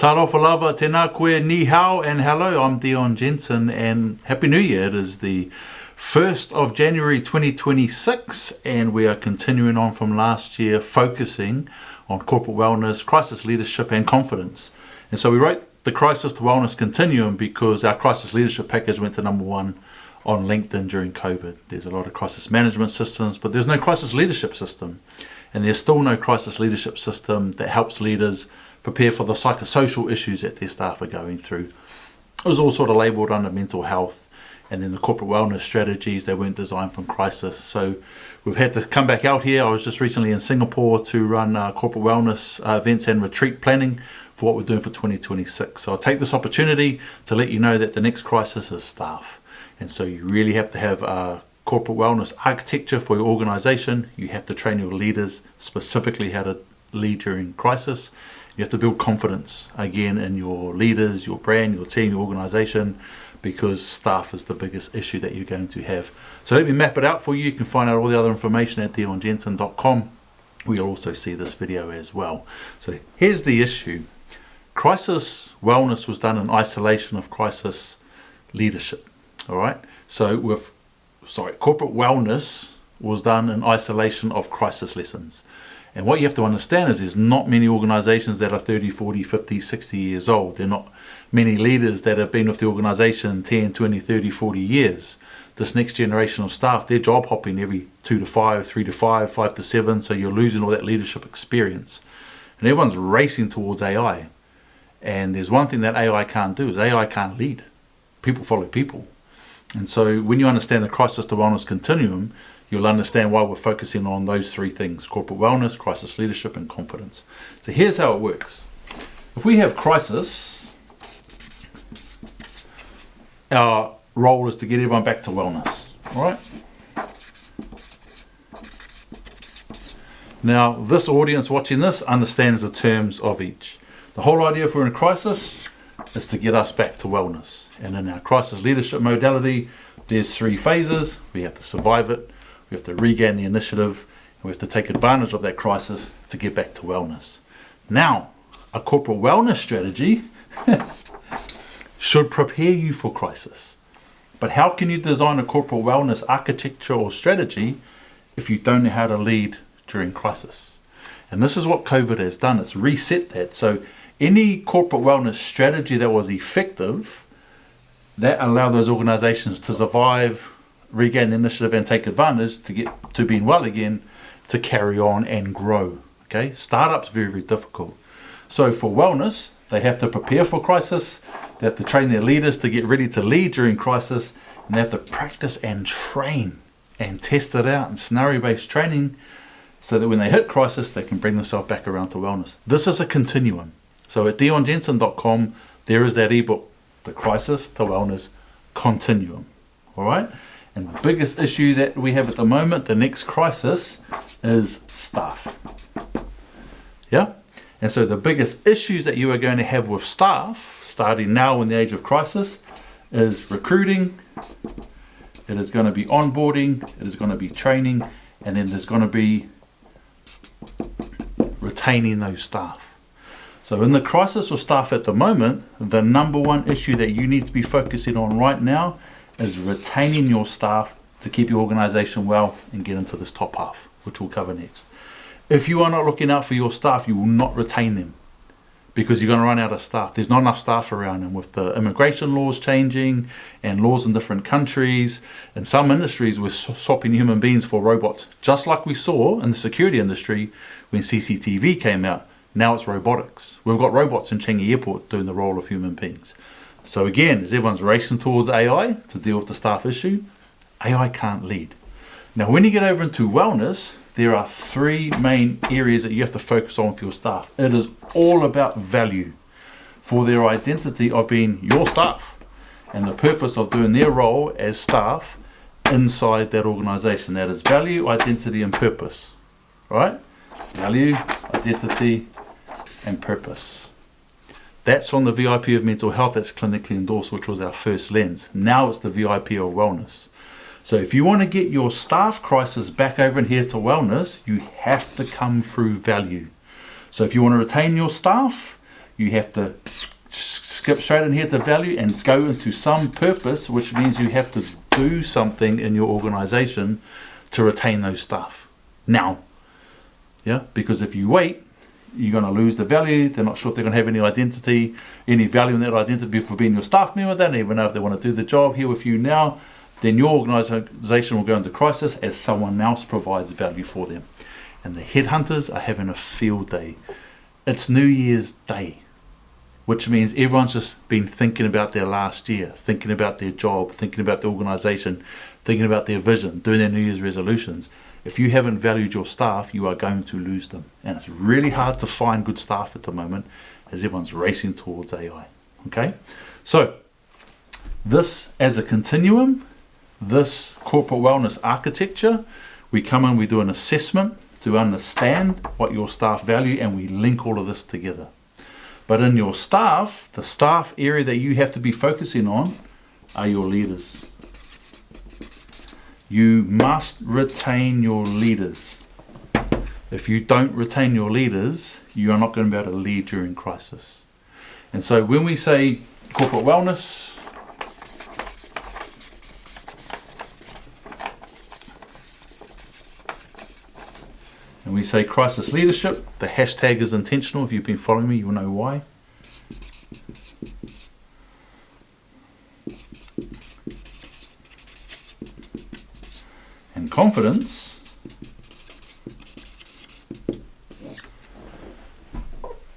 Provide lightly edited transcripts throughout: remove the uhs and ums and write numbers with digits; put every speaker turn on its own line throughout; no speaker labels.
Talofa lava, tēnā koe, ni hao, and hello, I'm Dion Jensen, and Happy New Year. It is the 1st of January 2026, and we are continuing on from last year, focusing on corporate wellness, crisis leadership, and confidence. And so we wrote the Crisis to Wellness Continuum because our crisis leadership package went to #1 on LinkedIn during COVID. There's a lot of crisis management systems, but there's no crisis leadership system. And there's still no crisis leadership system that helps leaders prepare for the psychosocial issues that their staff are going through. It was all sort of labelled under mental health, and then the corporate wellness strategies, they weren't designed from crisis. So we've had to come back out here. I was just recently in Singapore to run corporate wellness events and retreat planning for what we're doing for 2026. So I'll take this opportunity to let you know that the next crisis is staff. And so you really have to have a corporate wellness architecture for your organization. You have to train your leaders specifically how to lead during crisis. You have to build confidence again in your leaders, your brand, your team, your organization, because staff is the biggest issue that you're going to have. So let me map it out for you. You can find out all the other information at dionjensen.com. We'll also see this video as well. So here's the issue. Crisis wellness was done in isolation of crisis leadership. All right. So corporate wellness was done in isolation of crisis lessons. And what you have to understand is there's not many organizations that are 30, 40, 50, 60 years old. There are not many leaders that have been with the organization 10, 20, 30, 40 years. This next generation of staff, they're job hopping every 2 to 5, 3 to 5, 5 to 7. So you're losing all that leadership experience. And everyone's racing towards AI. And there's one thing that AI can't do is AI can't lead. People follow people. And so when you understand the crisis to wellness continuum, you'll understand why we're focusing on those three things: corporate wellness, crisis leadership, and confidence. So here's how it works. If we have crisis, our role is to get everyone back to wellness. All right? Now, this audience watching this understands the terms of each. The whole idea if we're in a crisis is to get us back to wellness. And in our crisis leadership modality, there's 3 phases. We have to survive it, we have to regain the initiative, and we have to take advantage of that crisis to get back to wellness. Now, a corporate wellness strategy should prepare you for crisis. But how can you design a corporate wellness architecture or strategy if you don't know how to lead during crisis? And this is what COVID has done. It's reset that. So any corporate wellness strategy that was effective, that allowed those organizations to survive, regain the initiative, and take advantage to get to being well again, to carry on and grow. Okay, startups very, very difficult. So for wellness, they have to prepare for crisis. They have to train their leaders to get ready to lead during crisis, and they have to practice and train and test it out in scenario-based training, so that when they hit crisis, they can bring themselves back around to wellness. This is a continuum. So at dionjensen.com, there is that ebook, The Crisis to Wellness Continuum. All right? And the biggest issue that we have at the moment, the next crisis, is staff. Yeah? And so the biggest issues that you are going to have with staff, starting now in the age of crisis, is recruiting, it is going to be onboarding, it is going to be training, and then there's going to be retaining those staff. So in the crisis with staff at the moment, the #1 issue that you need to be focusing on right now is retaining your staff to keep your organization well and get into this top half, which we'll cover next. If you are not looking out for your staff, you will not retain them because you're going to run out of staff. There's not enough staff around, and with the immigration laws changing and laws in different countries, in some industries we're swapping human beings for robots, just like we saw in the security industry when CCTV came out. Now it's robotics. We've got robots in Changi Airport doing the role of human beings. So again, as everyone's racing towards AI to deal with the staff issue, AI can't lead. Now, when you get over into wellness, there are 3 main areas that you have to focus on for your staff. It is all about value for their identity of being your staff and the purpose of doing their role as staff inside that organization. That is value, identity, and purpose. Right? Value, identity, and purpose. That's on the VIP of mental health, that's clinically endorsed, which was our first lens. Now it's the VIP of wellness. So if you want to get your staff crisis back over in here to wellness, you have to come through value. So if you want to retain your staff, you have to skip straight in here to value and go into some purpose, which means you have to do something in your organization to retain those staff now. Yeah, because if you wait, you're going to lose the value. They're not sure if they're going to have any identity, any value in that identity for being your staff member. They don't even know if they want to do the job here with you now. Then your organization will go into crisis as someone else provides value for them. And the headhunters are having a field day. It's New Year's Day, which means everyone's just been thinking about their last year, thinking about their job, thinking about the organization, thinking about their vision, doing their New Year's resolutions. If you haven't valued your staff, you are going to lose them. And it's really hard to find good staff at the moment as everyone's racing towards AI. Okay? So, this as a continuum, this corporate wellness architecture, we come in, we do an assessment to understand what your staff value, and we link all of this together. But in your staff, the staff area that you have to be focusing on are your leaders. You must retain your leaders. If you don't retain your leaders, you are not going to be able to lead during crisis. And so when we say corporate wellness, and we say crisis leadership, the hashtag is intentional. If you've been following me, you'll know why. And confidence,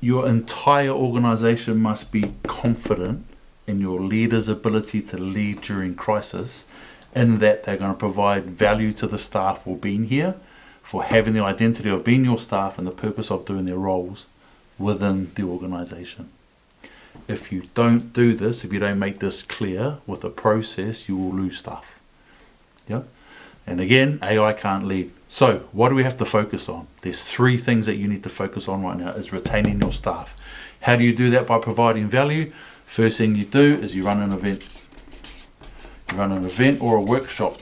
your entire organization must be confident in your leader's ability to lead during crisis, in that they're going to provide value to the staff for being here, for having the identity of being your staff and the purpose of doing their roles within the organization. If you don't do this, if you don't make this clear with a process, you will lose staff. Yeah? And again, AI can't lead. So what do we have to focus on? There's 3 things that you need to focus on right now, is retaining your staff. How do you do that? By providing value. First thing you do is you run an event. You run an event or a workshop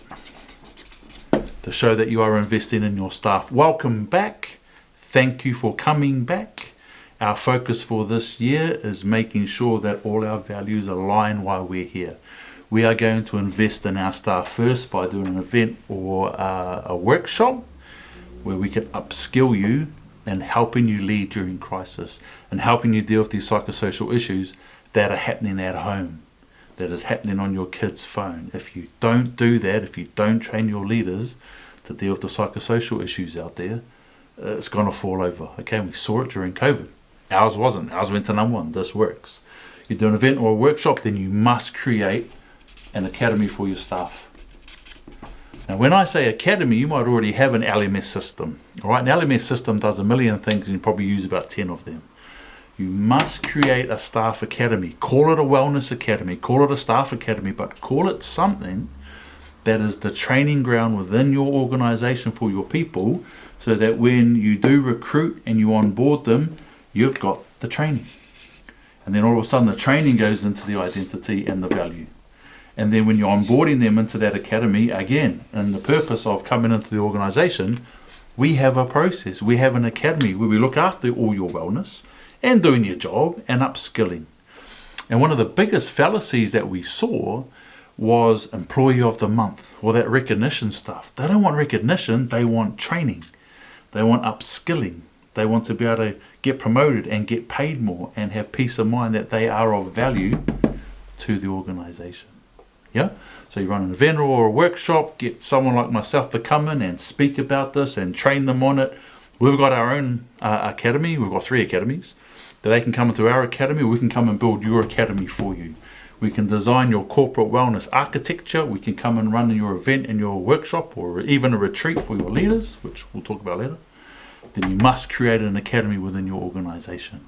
to show that you are investing in your staff. Welcome back. Thank you for coming back. Our focus for this year is making sure that all our values align while we're here. We are going to invest in our staff first by doing an event or a workshop where we can upskill you and helping you lead during crisis and helping you deal with these psychosocial issues that are happening at home, that is happening on your kid's phone. If you don't do that, if you don't train your leaders to deal with the psychosocial issues out there, it's going to fall over. Okay, we saw it during COVID. Ours wasn't. Ours went to #1. This works. You do an event or a workshop, then you must create an academy for your staff. Now, when I say academy, you might already have an LMS system. All right, an LMS system does a million things, and you probably use about 10 of them. You must create a staff academy. Call it a wellness academy, call it a staff academy, but call it something that is the training ground within your organization for your people, so that when you do recruit and you onboard them, you've got the training. And then all of a sudden the training goes into the identity and the value. And then when you're onboarding them into that academy, again, and the purpose of coming into the organization, we have a process. We have an academy where we look after all your wellness and doing your job and upskilling. And one of the biggest fallacies that we saw was employee of the month, or that recognition stuff. They don't want recognition, they want training. They want upskilling. They want to be able to get promoted and get paid more and have peace of mind that they are of value to the organization. Yeah? So you run an event or a workshop, get someone like myself to come in and speak about this and train them on it. We've got our own academy. We've got 3 academies. That they can come into our academy, we can come and build your academy for you. We can design your corporate wellness architecture. We can come and run your event and your workshop, or even a retreat for your leaders, which we'll talk about later. Then you must create an academy within your organization.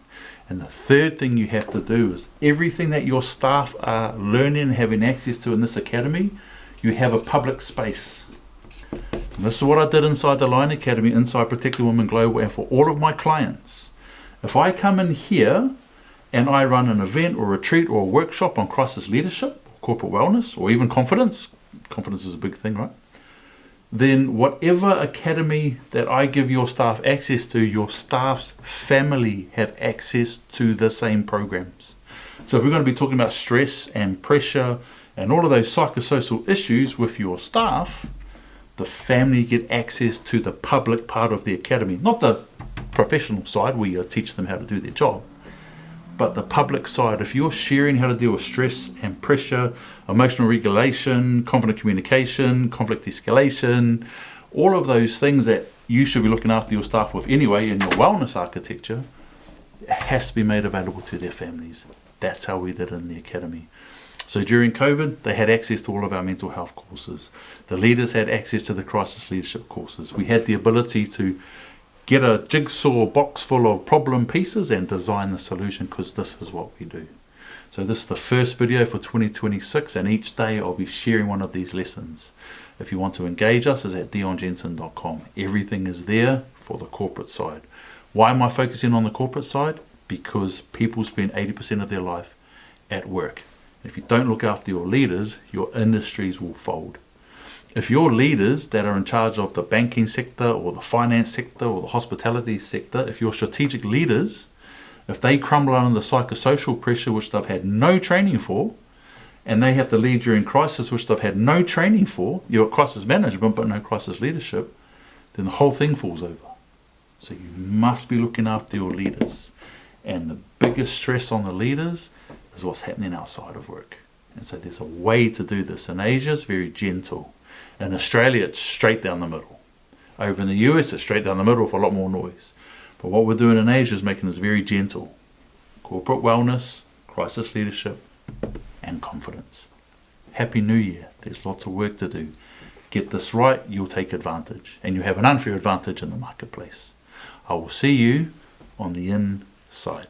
And the third thing you have to do is everything that your staff are learning and having access to in this academy, you have a public space. And this is what I did inside the Line Academy, inside Protecting Women Global, and for all of my clients. If I come in here and I run an event or retreat or a workshop on crisis leadership, corporate wellness, or even confidence is a big thing, right? then whatever academy that I give your staff access to, your staff's family have access to the same programs. So if we're going to be talking about stress and pressure and all of those psychosocial issues with your staff, the family get access to the public part of the academy, not the professional side where you teach them how to do their job, but the public side. If you're sharing how to deal with stress and pressure, emotional regulation, confident communication, conflict escalation, all of those things that you should be looking after your staff with anyway in your wellness architecture, it has to be made available to their families. That's how we did it in the academy. So during COVID, they had access to all of our mental health courses. The leaders had access to the crisis leadership courses. We had the ability to get a jigsaw box full of problem pieces and design the solution, because this is what we do. So this is the first video for 2026, and each day I'll be sharing one of these lessons. If you want to engage us, it's at dionjensen.com. Everything is there for the corporate side. Why am I focusing on the corporate side? Because people spend 80% of their life at work. If you don't look after your leaders, your industries will fold. If your leaders that are in charge of the banking sector or the finance sector or the hospitality sector, if your strategic leaders, if they crumble under the psychosocial pressure which they've had no training for, and they have to lead during crisis which they've had no training for, you're at crisis management but no crisis leadership, then the whole thing falls over. So you must be looking after your leaders. And the biggest stress on the leaders is what's happening outside of work. And so there's a way to do this. In Asia, it's very gentle. In Australia, it's straight down the middle. Over in the US, it's straight down the middle with a lot more noise. But what we're doing in Asia is making this very gentle. Corporate wellness, crisis leadership, and confidence. Happy New Year. There's lots of work to do. Get this right, you'll take advantage. And you have an unfair advantage in the marketplace. I will see you on the inside.